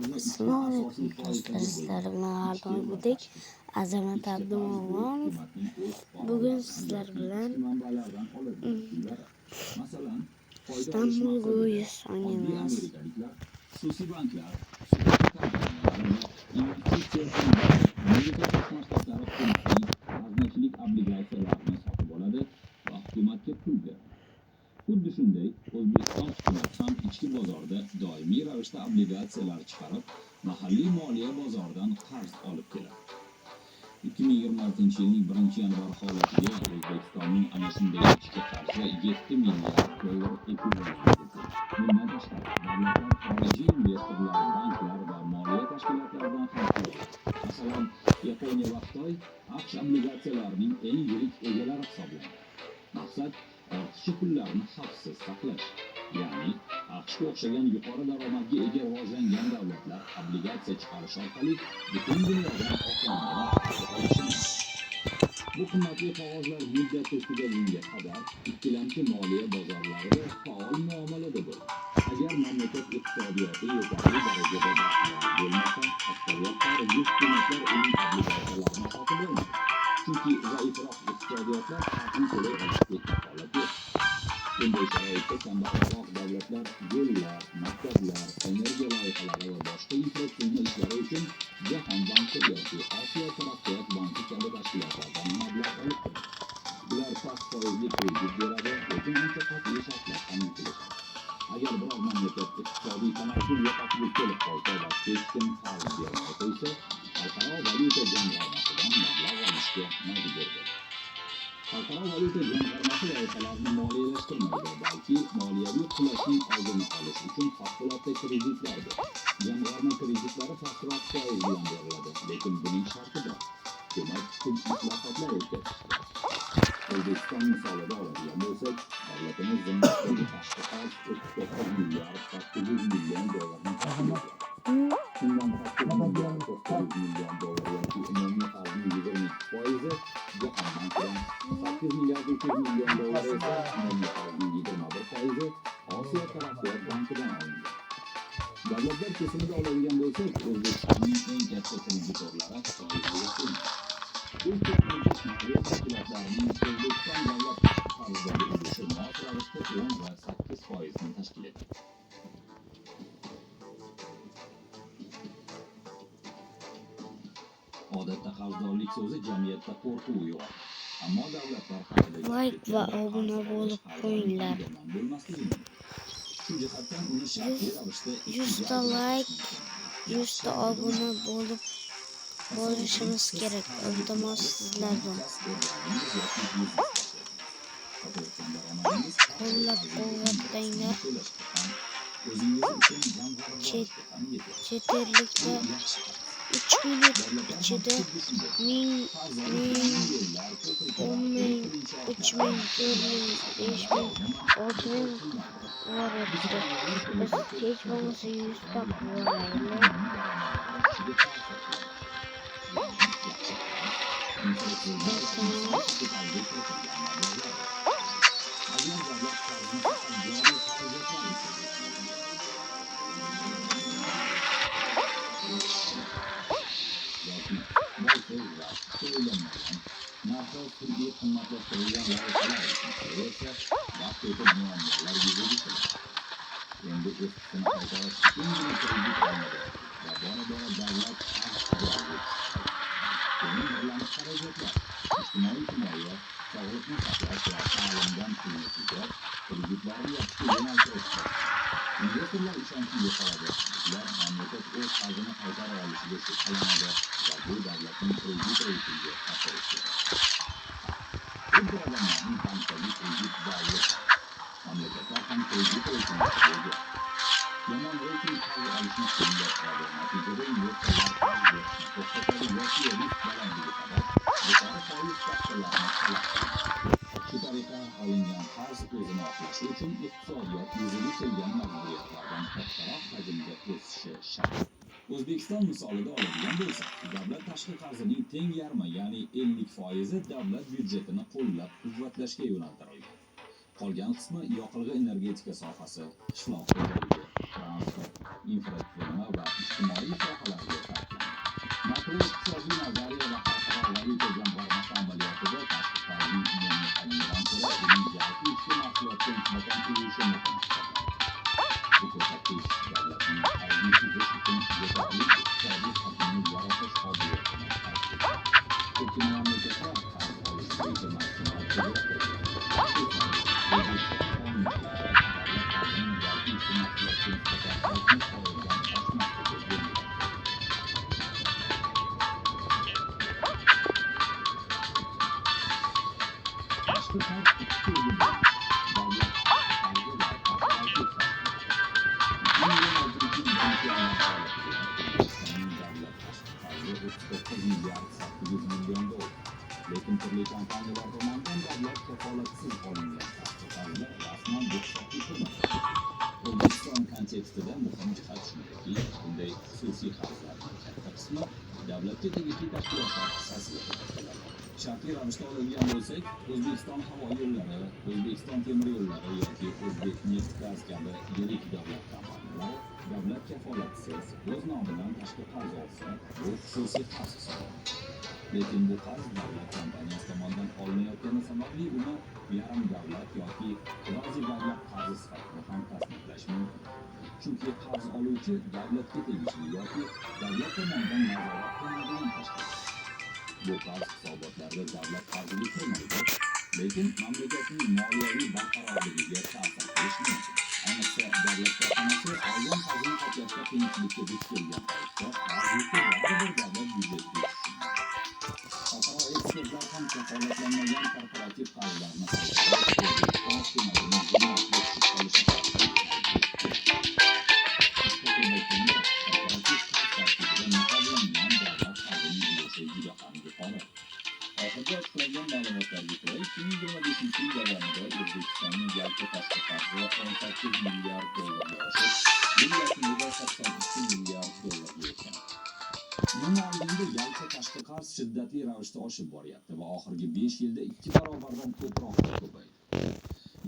Assalomu alaykum do'stlar, sizlar bilan har doimgidek Azamat Abdumag'lonov. Bugun sizlar bilan Istanbul Go'yis o'ynaymiz. Xususiy banklar, investitsiyachilik obligatsiyalarini sotib oladi va hukumatga pul beradi. Xuddi shunday, O'zbekiston hukumati ham ichki bozorda doimiy ravishda obligatsiyalar chiqarib, mahalliy moliya bozoridan qarz olib keladi. 2026-yilning 1-yanvar holatiga O'zbekistonning ana shunday ichki qarzi 7 milliard dollar ekvivalenti. Bundan tashqari, davlatlar xorijiy investorlar, banklar va moliya tashkilotlaridan ham pul oladi. Masalan, Yaponiya va Xitoy AQSh obligatsiyalarining eng yirik egalari hisoblanadi. Maqsad ortiqcha pullarni xavfsiz saqlash. Ya'ni AQShga o'xshagan yuqori daromadga ega rivojlangan davlatlar obligatsiya chiqarish orqali butun dunyodan osongina qarz olishi mumkin. Bu qimmatli qog'ozlar muddati tugagunga qadar ikkilamchi moliya bozorlarida faol muomalada bo'ladi. Agar mamlakat iqtisodiyoti yetarli darajada barqaror bo'lmasa, aksariyat xorijiy hukumatlar uning obligatsiyalarini sotib olmaydi. Chunki zaifroq iqtisodiyotlar qarzni to'lay olishga kafolat yo'q. Bunday sharoitda kambag'alroq davlatlar yo'llar, maktablar, energiya loyihalari va boshqa infratuzilma ishlari uchun Jahon banki yoki Osiyo taraqqiyot banki kabi tashkilotlardan mablag' olib turadi. Ular past foizli kredit beradi, lekin ancha qat'iy shartlar ham yuklashadi. Agar biror mamlakat iqtisodiy tanazzul yo'qotib kelib qolsa va keskin qarz bermay qo'ysa, Xalqaro valyuta jamg'armasidan mablag' olishga majbur bo'ladi. Xalqaro valyuta jamg'armasi loyihalarni moliyalashtirmaydi, balki moliyaviy qulashning oldini olish uchun favqulodda kreditlar beradi. Jamg'arma kreditlari pastroq foiz bilan beriladi, lekin buning sharti bor. Hukumat tub islohotlar o'tkazishi kerak. O'zbekiston misolida oladigan bo'lsak, davlatimiz zimmadagi tashqi qarz 39 milliard 800 million dollarni tashkil etadi. Bundan 8 milliard 900 million dollar yoki umumiy qarzning 22% Jahon bankidan, 8 milliard 300 million dollar esa umumiy qarzning 21% Osiyo taraqqiyot bankidan olingan. Davlatlar kesimida oladigan bo'lsak, O'zbekistonning eng katta kreditorlari Xitoy va Yaponiya. Bu ko'pincha moliya tashkilotlarining O'zbekiston davlat qarzidagi ulushi mos ravishda 10 va 8% ni tashkil etadi. Odatda qarzdorlik so'zi jamiyatda qo'rquv uyg'otadi. Ammo davlatlar haqida Like va obuna bo'lib qo'yinglar. Shu jihatdan uni shartli ravishda 100 ta like, 100 ta obuna bo'lib bo'lishimiz kerak. Iltimos sizlardan. Qo'llab-quvvatlanglar. Chet elliklar 3 minut ichida 1000, 10 ming, 3 ming, 4 ming, 5 ming, 6 ming boribdi. Biz hech bo'lmasa 100 ta qo'yaylik. Narxi turli qimmatlashtirilgan loyihalar uchun esa vaqt o'tib muammolar yuzaga keladi. Endi eskisini qaytarish jimgina kredit olinadi va bora-bora davlat qarz boriga tushadi. Keyin birlanish xarajatlar, ijtimoiy himoya, sog'liqni saqlash va ta'limdan pulni tejash kreditlarni yaxshi yo'naltirishdir. Investorlar ishonchi yo'qoladi. Ular mamlakat o'z qarzini qaytara olishiga shubhalanadi va bu davlatning kredit reytingiga ta'sir etadi. Xuddi odamlarning bankdagi kredit davlat mamlakatlar ham kredit reytingiga ega. Yomon reyting qarz olishni qiyinlashtiradi. Natijada investorlar qarz berishni to'xtatadi yoki risk balandligi sabab yuqori foiz stavkalarini talab qiladi. Shu tariqa olingan qarz o'zini oqlashi uchun iqtisodiyot yuzaga kelgan majburiyatlardan kattaroq hajmda o'sishi shart. O'zbekiston misolida oladigan bo'lsak, davlat tashqi qarzining teng yarmi, ya'ni 50% davlat byudjetini qo'llab-quvvatlashga yo'naltirilgan. Qolgan qismi yoqilg'i energetika sohasi, qishloq xo'jaligi, transport, infratuzilma va ijtimoiy tashqi qarz ikki turga bo'linadi. Davlat qarzi va korporativ O'zbekistonning davlat tashqi qarzi 39 milliard 800 million dollar. Lekin turli kompaniyalar tomonidan davlat kafolatsiz olingan tashqi qarzlar rasman ruxsat etilmagan. O'zbekiston kontekstida muhim jihat shundaki, bunday xususiy qarzlarning katta qismi davlatga tegishli tashkilotlar hissasiga to'platiladi. Shartli ravishda oladigan bo'lsak, O'zbekiston havo yo'llari, O'zbekiston temir yo'llari yoki O'zbekneftgaz kabi yirik davlat kompaniyalari davlat kafolatsiz o'z nomidan tashqi qarz olsa, bu xususiy qarz hisoblanadi. Lekin bu qarz davlat kompaniyasi tomonidan olinayotgani sababli uni yarim davlat yoki kvazi davlat qarzi sifatida ham tasniflash mumkin. Chunki qarz oluvchi davlatga tegishli yoki davlat tomonidan nazorat qilinadigan tashkilot. Bu qarz hisobotlarida davlat qarzini kirmaydi, lekin mamlakatning moliyaviy barqarorligiga ta'sir qilishi mumkin. Ayniqsa davlat korxonasi olgan qarzini qoplashda qiyinchilikka duch kelgan paytda qarz yuki baribir davlat byudjetiga tushishi mumkin. Xalqaro ekspertlar ham kafolatlanmagan korporativ qarzlarni Oxirgi ochıqlangan ma'lumotlarga ko'ra, 2025 yil davomida O'zbekistonning yalpi tashqi qarzi 18 milliard dollarga oshib, yil yakunida 82 milliard dollarga yetgan. Bundan oldingi yalpi tashqi qarz shiddatli ravishda oshib boryapti va oxirgi 5 yilda 2 barobardan ko'proq ko'paydi.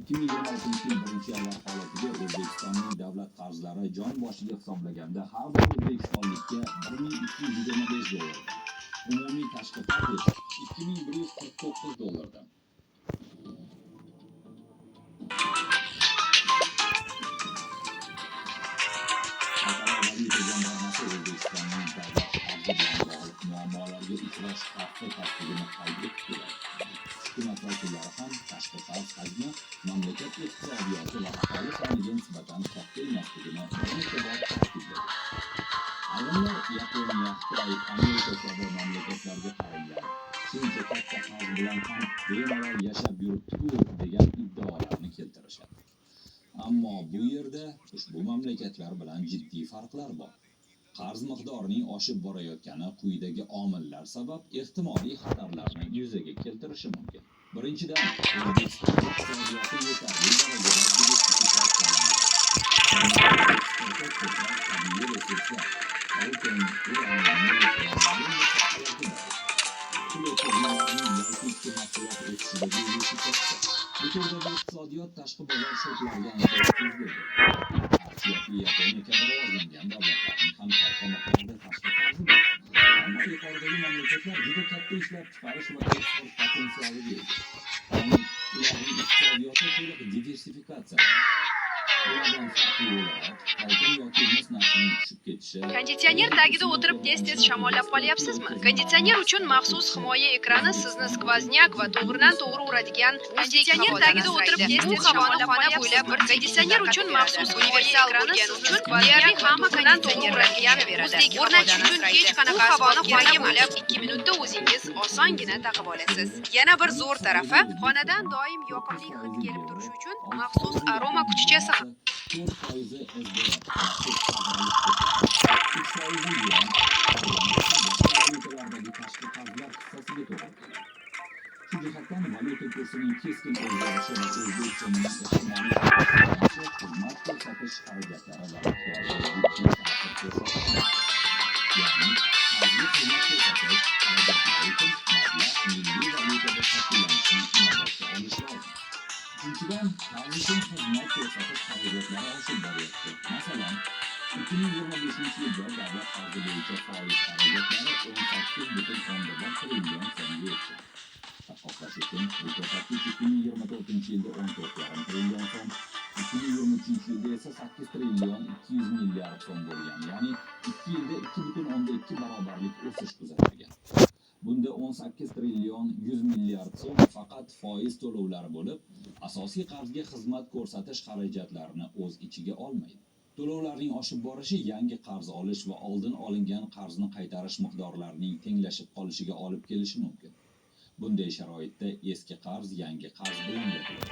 2026 yil birinchi yanvar holatiga O'zbekistonning davlat qarzlari jon boshiga hisoblaganda har bir o'zbekistonlikka 1225 dollardan, umumiy tashqi qarz 2149 dollardan. Xalqaro valyuta jamg'armasi O'zbekistonning davlat qarzi bilan bog'liq muammolarga uchrash xavfi tasdig'ini qayd etib keladi. Hukumat vakillari ham tashqi qarz hajmi mamlakat iqtisodiyoti va aholi soniga nisbatan katta emasligini bir necha bor ta'kidlagan. Ayrimlar Yaponiya, Xitoy, Amerika kabi mamlakatlarga qaraygan, shuncha katta qarz bilan ham bemalol yashab yuribdi-ku degan iddaolarni keltirishadi. Ammo bu yerda ushbu mamlakatlar bilan jiddiy farqlar bor. Qarz miqdorining oshib borayotgani quyidagi omillar sabab ehtimoliy xatarlarni yuzaga keltirishi mumkin. Birinchidan, O'zbekiston iqtisodiyoti yetarli darajada diversifikatsiyalanadi. Tabiiy resurslar, oltin, uran, neft va ma'lum bu turdagi iqtisodiyot tashqi bozor shoklariga anchalik tez yoki Yaponiya kabi rivojlangan davlatlarning ham katta miqdorda tashqi qarzi bor. Ammo yuqoridagi mamlakatlar juda katta ishlab chiqarish va eksport potensialiga ega. Ya'ni ularning iqtisodiyoti to'liq diversifikatsiyalangan. Ulardan farqli o'laroq, oltin yoki mis narxining tushib ketishi. Konditsioner tagida o'tirib tez-tez shamollab qolyapsizmi? Konditsioner uchun maxsus himoya ekrani sizni skvoznak va to'g'ridan-to'g'ri uradigan konditsioner tagida o'tirib tez-tez shamollab xona bo'ylab bir konditsioner uchun maxsus universal ekrani siz uchun deyarli hamma konditsionerlarga beradi. O'rnatish uchun hech qanaqa havoni xonaga bo'ylab 2 minutda o'zingiz osongina taqib olasiz. Yana bir zo'r tarafi, xonadan doim yoqimli hid kelib turishi uchun maxsus aroma kuchchasi 4% SDR. Tashqi qarzlar hissasiga to'g'ri keladi. Shu jihatdan valyuta kursining keskin o'zgarishi va O'zbekistonning ijtimoiy xizmat ko'rsatish xarajatlari va miqdoriga jiddiy ta'sir ko'rsatadi. Ya'ni, qarzga xizmat ko'rsatish xarajatlari uchun mablag' milliy valyutada shakllanishini inobatga olish lozim. Ikkinchidan, qarz uchun xizmat ko'rsatish xarajatlari oshib boryapti. Masalan, 2025 yilda davlat qarzi bo'yicha foiz xarajatlari 18,1 trillion so'mga yetdi. Taqqoslash uchun bu ko'rsatkich 2024 yilda 14,5 trillion so'm, 2023 yilda esa 8 trillion 200 milliard so'm bo'lgan. Ya'ni 2 yilda 2,2 barobarlik o'sish kuzatilgan. Bunda 18 trillion 100 milliard so'm faqat foiz to'lovlari bo'lib, asosiy qarzga xizmat ko'rsatish xarajatlarini o'z ichiga olmaydi. To'lovlarning oshib borishi yangi qarz olish va oldin olingan qarzni qaytarish miqdorlarining tenglashib qolishiga olib kelishi mumkin. Bunday sharoitda eski qarz yangi qarz bilan yopiladi.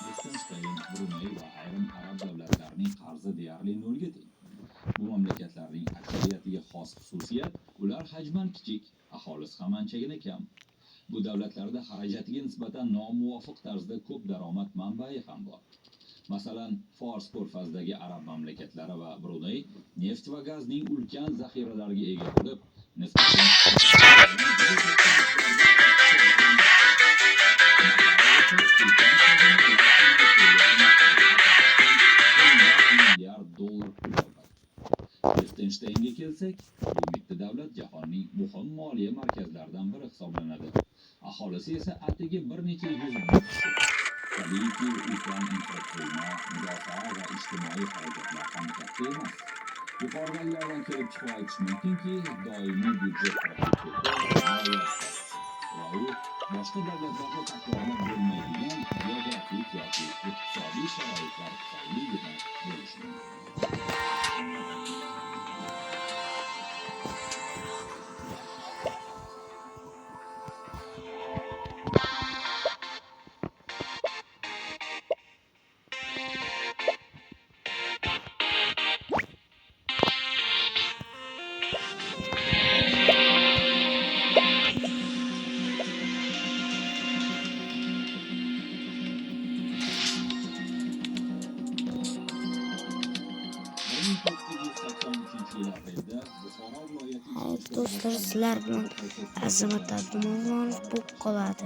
Liechtenstein, Bruney va ayrim arab davlatlarining qarzi deyarli nolga teng. Bu mamlakatlarning aksariyatiga xos xususiyat, ular hajman kichik, aholisi ham anchagina kam. Bu davlatlarda xarajatiga nisbatan nomuvofiq tarzda ko'p daromad manbai ham bor. Masalan, Fors ko'rfazidagi arab mamlakatlari va Bruney neft va gazning ulkan zaxiralariga ega bo'lib, nisbatan milliard dollar pul topadi. Liechtensteinga kelsak, bu mitti davlat jahonning muhim moliya markazlaridan biri hisoblanadi. Aholisi esa atigi bir necha yuz ming kishi. Tabiiyki, ulkan infratuzilma, mudofaa va ijtimoiy harakatlar ham katta emas. Yuqoridagilardan kelib chiqib aytish mumkinki, doimiy byudjet defitsiti va u boshqa davlatlarda takrorlab bo'lmaydigan geografik yoki iqtisodiy sharoitlar tufayligina bo'lishi mumkin. Do'stlar, sizlar bilan Azimat Abdumavlonov bo'lib qoladi.